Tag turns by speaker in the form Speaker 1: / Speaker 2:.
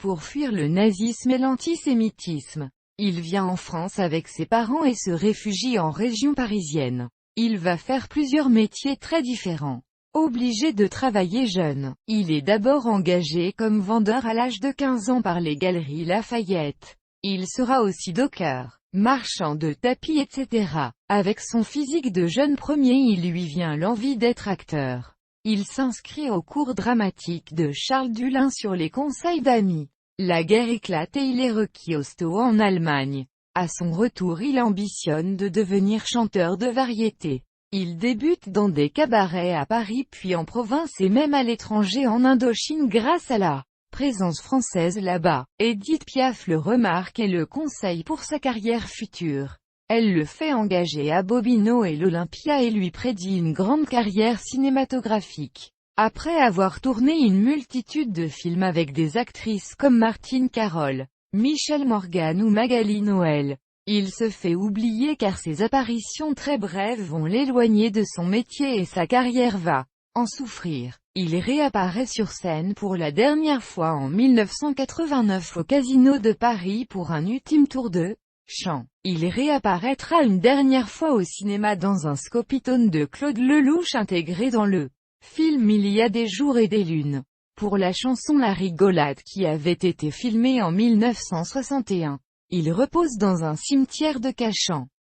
Speaker 1: Pour fuir le nazisme et l'antisémitisme, il vient en France avec ses parents et se réfugie en région parisienne. Il va faire plusieurs métiers très différents. Obligé de travailler jeune, il est d'abord engagé comme vendeur à l'âge de 15 ans par les Galeries Lafayette. Il sera aussi docker, marchand de tapis etc. Avec son physique de jeune premier, il lui vient l'envie d'être acteur. Il s'inscrit au cours dramatique de Charles Dulin sur les conseils d'amis. La guerre éclate et il est requis au Sto en Allemagne. À son retour, il ambitionne de devenir chanteur de variété. Il débute dans des cabarets à Paris puis en province et même à l'étranger en Indochine grâce à la présence française là-bas. Édith Piaf le remarque et le conseille pour sa carrière future. Elle le fait engager à Bobino et l'Olympia et lui prédit une grande carrière cinématographique. Après avoir tourné une multitude de films avec des actrices comme Martine Carole, Michelle Morgan ou Magali Noël, il se fait oublier car ses apparitions très brèves vont l'éloigner de son métier et sa carrière va en souffrir. Il réapparaît sur scène pour la dernière fois en 1989 au Casino de Paris pour un ultime tour de chant. Il réapparaîtra une dernière fois au cinéma dans un scopitone de Claude Lelouch intégré dans le film Il y a des jours et des lunes, pour la chanson La Rigolade qui avait été filmée en 1961. Il repose dans un cimetière de Cachan.